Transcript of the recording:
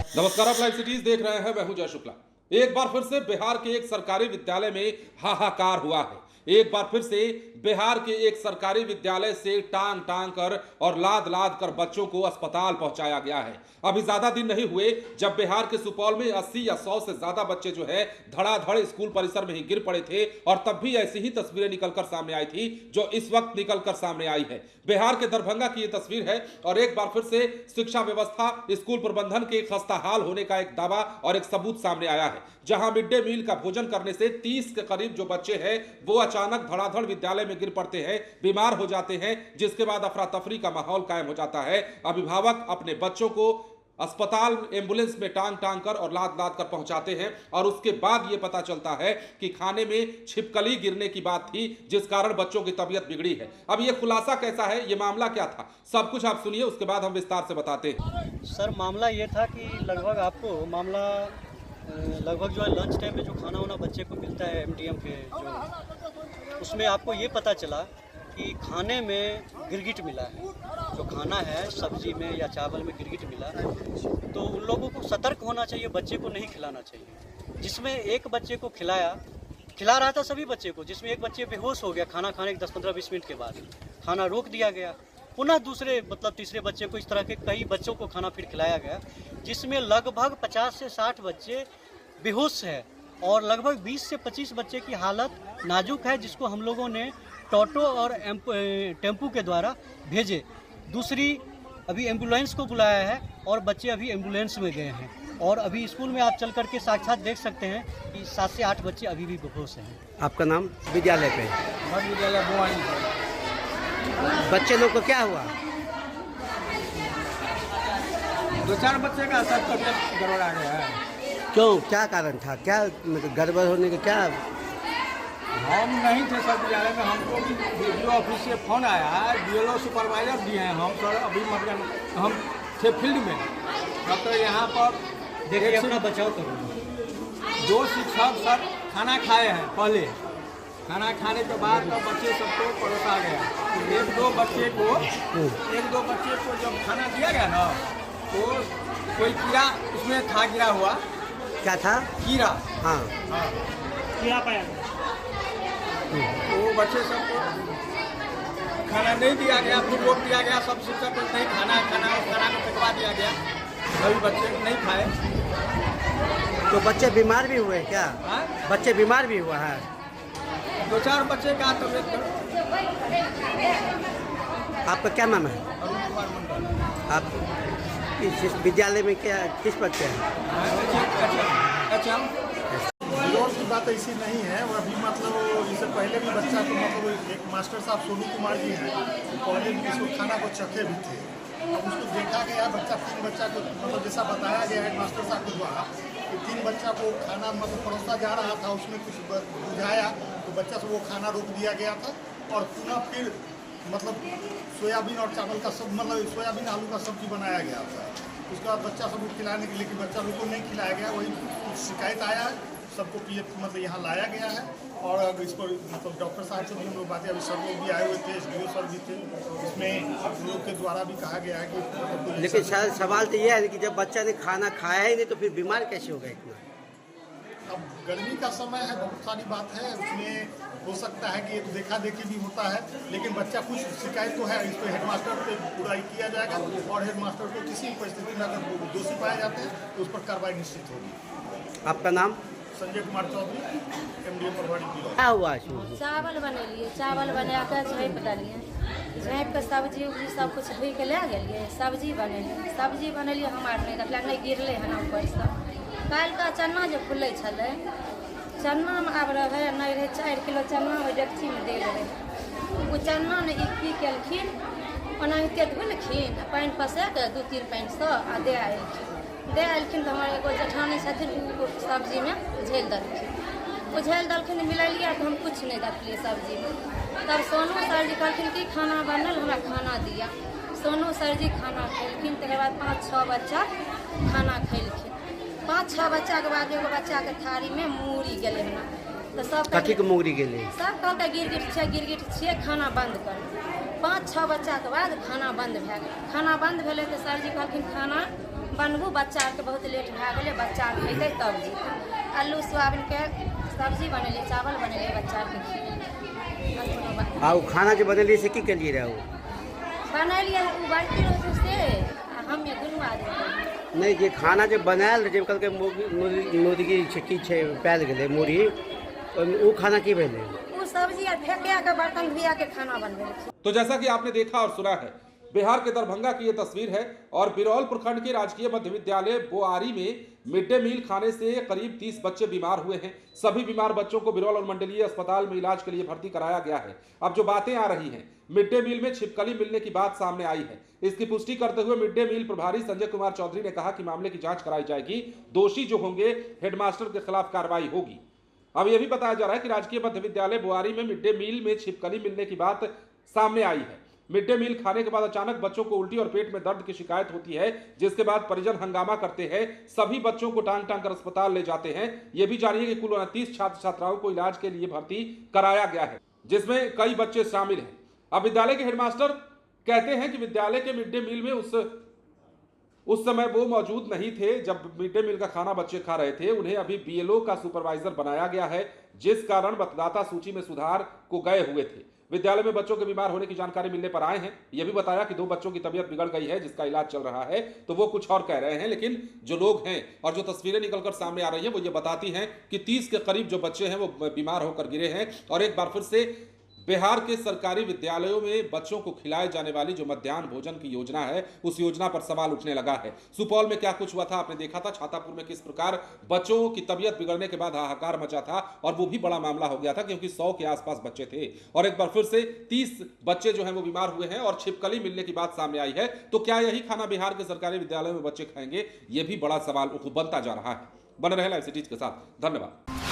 नमस्कार, आप live cities देख रहे हैं। मैं हूं जय शुक्ला। एक बार फिर से बिहार के एक सरकारी विद्यालय में हाहाकार हुआ है। एक बार फिर से बिहार के एक सरकारी विद्यालय से टांग टांग कर और लाद लाद कर बच्चों को अस्पताल पहुंचाया गया है। अभी ज्यादा दिन नहीं हुए जब बिहार के सुपौल में 80 या 100 से ज्यादा बच्चे जो है धड़ाधड़ स्कूल परिसर में ही गिर पड़े थे और तब भी ऐसी ही तस्वीरें निकलकर सामने आई थी जो इस वक्त निकलकर सामने आई है। बिहार के दरभंगा की यह तस्वीर है और एक बार फिर से शिक्षा व्यवस्था, स्कूल प्रबंधन के खस्ताहाल होने का एक दावा और एक सबूत सामने आया है। जहां मिड डे मील का भोजन करने से 30 के करीब जो बच्चे हैं वो अचानक धड़ाधड़ विद्यालय में गिर पड़ते हैं, बीमार हो जाते हैं, जिसके बाद अफरा तफरी का माहौल कायम हो जाता है। अभिभावक अपने बच्चों को अस्पताल एम्बुलेंस में टांग टांग कर और लाद लाद कर पहुंचाते हैं और उसके बाद यह पता चलता है कि खाने में छिपकली गिरने की बात थी जिस कारण बच्चों की तबीयत बिगड़ी है। अब यह खुलासा कैसा है, यह मामला क्या था, सब कुछ आप सुनिए, उसके बाद हम विस्तार से बताते हैं। सर, मामला ये था कि लगभग जो है लंच टाइम में जो खाना वाना बच्चे को मिलता है एमडीएम के जो, उसमें आपको ये पता चला कि खाने में गिरगिट मिला है। जो खाना है सब्जी में या चावल में गिरगिट मिला है, तो उन लोगों को सतर्क होना चाहिए, बच्चे को नहीं खिलाना चाहिए। जिसमें एक बच्चे को खिला रहा था सभी बच्चे को, जिसमें एक बच्चे बेहोश हो गया खाना खाने के 10-15-20 मिनट के बाद। खाना रोक दिया गया, पुनः तीसरे बच्चे को, इस तरह के कई बच्चों को खाना फिर खिलाया गया, जिसमें लगभग 50 से 60 बच्चे बेहोश है और लगभग 20 से 25 बच्चे की हालत नाजुक है, जिसको हम लोगों ने टोटो और टेम्पू के द्वारा भेजे। दूसरी, अभी एम्बुलेंस को बुलाया है और बच्चे अभी एम्बुलेंस में गए हैं और अभी स्कूल में आप चल करके साक्षात देख सकते हैं कि 7 से 8 बच्चे अभी भी बेहोश हैं। आपका नाम? विद्यालय पे विद्यालय भवानी। बच्चे लोग को क्या हुआ? 2-4 बच्चे का सब तबियत गड़बड़ा गया है। क्यों, क्या कारण था? क्या मतलब गड़बड़ होने का क्या? हम नहीं थे सब विद्यालय में, हमको भी बीडीओ ऑफिस से फोन आया, बीएलओ सुपरवाइजर दिए हैं हम सर। अभी मतलब हम थे फील्ड में, तब तो यहाँ पर देखिए अपना बचाव करो। 2 शिक्षक सर खाना खाए हैं। पहले खाना खाने के बाद तो बच्चे सबको परोसा गया। एक दो बच्चे को जब खाना दिया गया ना, तो कोई कीड़ा उसमें था, गिरा हुआ। क्या था? कीड़ा। हाँ, कीड़ा पाया। वो बच्चे सबको खाना नहीं दिया गया, फिर रोक दिया गया। सब शिक्षक को नहीं खाना को फेंकवा दिया गया, सभी बच्चे नहीं खाए। तो बच्चे बीमार भी हुए क्या? हाँ? बच्चे बीमार भी हुआ है? 2-4 बच्चे का तबियत। आपका क्या नाम है? अरुण कुमार मंडल। आप इस विद्यालय में क्या किस पद पे हैं? अच्छा, विरोध की बात ऐसी नहीं है। वो अभी मतलब इससे पहले भी बच्चा को मतलब एक मास्टर साहब सोनू कुमार जी हैं, कॉलेज में इसको खाना को चखे भी थे। अब उसको देखा गया, 3 बच्चा को मतलब जैसा बताया गया है मास्टर साहब के द्वारा कि 3 बच्चा को खाना मतलब परोसा जा रहा था, उसमें कुछ बुझाया तो बच्चा से वो खाना रोक दिया गया था और पुनः फिर मतलब सोयाबीन और चावल का सब मतलब सोयाबीन आलू का सब्जी बनाया गया था। उसके बाद बच्चा सबको खिलाने के लिए कि बच्चा लोग को नहीं खिलाया गया, वही शिकायत आया है, सबको मतलब यहाँ लाया गया है। और अब इस पर मतलब डॉक्टर साहब से भी हम लोग बातें, अभी सब लोग भी आए हुए थे, एसडीओ सर भी थे, इसमें आप लोग के द्वारा भी कहा गया है कि मतलब लेकिन सवाल तो यह है कि जब बच्चा ने खाना खाया ही नहीं तो फिर बीमार कैसे हो गया इतना? अब गर्मी का समय है, बहुत सारी बात है, उसमें हो सकता है कि एक देखा देखी भी होता है, लेकिन बच्चा कुछ शिकायत तो है। इस पर हेडमास्टर पे बुराई किया जाएगा और हेडमास्टर को किसी परिस्थिति में अगर दोषी पाए जाते हैं तो उस पर कार्रवाई निश्चित होगी। आपका नाम? संजय कुमार चौधरी, एमडीएम प्रभारी जिला। क्या हुआ इसमें? चावल बनेलिए, चावल बना के झाँपि देलिए, झाँपि के सब्जी उब्जी सब कुछ धोइ के ले गेलिए, सब्जी बनेलिए। हमार नहीं देखल, नहीं गिरले हन ऊपर से। काल्हि का चन्ना जो फुलै छलै, चन्ना में आब रहे नहीं रहे, 4 किलो चन्ना ओहि डेगची में देल रहे। वो चन्ना ने की केलखिन, ओनाहिते धुलखिन, पानि पसा के 2-3 पानिसँ आ दे एलखिन तो हमारे एगो जेठानी छथिन, वो सब्जी में झेल देलखिन, मिलेलिए तो हम कुछ नहीं देखलिए सब्जी में। तब सोनू सर जी कहलखिन कि खाना बनल, हमरा खाना दिया। सोनू सर जी खाना खेलखिन, तकर बाद 5-6 बच्चा खाना खेलखिन। 5-6 बच्चा के बाद एगो बच्चा के थारी में मूड़ी गेलै हन, तो सब कथी के मुंगरी गेलै? सब कहलकै गिरगिट छियै, खाना बंद कर। 5-6 बच्चा के बाद खाना बंद भए गेलै। खाना बंद भेलै तो सर जी कहलखिन खाना बनबू बच्चा के बहुत लेट भए गेलै, बच्चा खैतै तब जीतै। आलू सोयाबीन के सब्जी बनेलियै, चावल बनेलियै, बच्चा के खियेलियै। आ वो खाना जो बदलिए से की करिए रहे वो बनेलियै उ बड़की रोटी से आ हमे दुनू आदमी। नहीं जे खाना जो बनायल रहे कल के मुर्गी की पैल गए मुरही वो खाना की भेले उ सब्जी आ फेंके के बर्तन धुआ के खाना बनबै। तो जैसा कि आपने देखा और सुना है, बिहार के दरभंगा की ये तस्वीर है और बिरौल प्रखंड के राजकीय मध्य विद्यालय बोआरी में मिड डे मील खाने से करीब 30 बच्चे बीमार हुए हैं। सभी बीमार बच्चों को बिरौल और मंडलीय अस्पताल में इलाज के लिए भर्ती कराया गया है। अब जो बातें आ रही हैं, मिड डे मील में छिपकली मिलने की बात सामने आई है। इसकी पुष्टि करते हुए मिड डे मील प्रभारी संजय कुमार चौधरी ने कहा कि मामले की जांच कराई जाएगी, दोषी जो होंगे हेडमास्टर के खिलाफ कार्रवाई होगी। अब यह भी बताया जा रहा है कि राजकीय मध्य विद्यालय बोआरी में मिड डे मील में छिपकली मिलने की बात सामने आई है। मिड डे मील खाने के बाद अचानक बच्चों को उल्टी और पेट में दर्द की शिकायत होती है, जिसके बाद परिजन हंगामा करते हैं। सभी बच्चों को टांग टांग कर अस्पताल ले जाते हैं। यह भी जानिए कि कुल 29 छात्र छात्राओं को इलाज के लिए भर्ती कराया गया है, जिसमें कई बच्चे शामिल हैं। अब विद्यालय के हेडमास्टर कहते हैं कि विद्यालय के मिड डे मील में उस समय वो मौजूद नहीं थे जब मिड डे मील का खाना बच्चे खा रहे थे। उन्हें अभी बीएलओ का सुपरवाइजर बनाया गया है, जिस कारण मतदाता सूची में सुधार को गए हुए थे। विद्यालय में बच्चों के बीमार होने की जानकारी मिलने पर आए हैं। यह भी बताया कि 2 बच्चों की तबीयत बिगड़ गई है, जिसका इलाज चल रहा है। तो वो कुछ और कह रहे हैं, लेकिन जो लोग हैं और जो तस्वीरें निकलकर सामने आ रही हैं वो ये बताती हैं कि 30 के करीब जो बच्चे हैं वो बीमार होकर गिरे हैं। और एक बार फिर से बिहार के सरकारी विद्यालयों में बच्चों को खिलाए जाने वाली जो मध्याह्न भोजन की योजना है, उस योजना पर सवाल उठने लगा है। सुपौल में क्या कुछ हुआ था आपने देखा था, छातापुर में किस प्रकार बच्चों की तबीयत बिगड़ने के बाद हाहाकार मचा था और वो भी बड़ा मामला हो गया था क्योंकि 100 के आसपास बच्चे थे। और एक बार फिर से 30 बच्चे जो हैं वो बीमार हुए हैं और छिपकली मिलने की बात सामने आई है। तो क्या यही खाना बिहार के सरकारी विद्यालयों में बच्चे खाएंगे? ये भी बड़ा सवाल बनता जा रहा है। बने रहे लाइव सिटीज के साथ। धन्यवाद।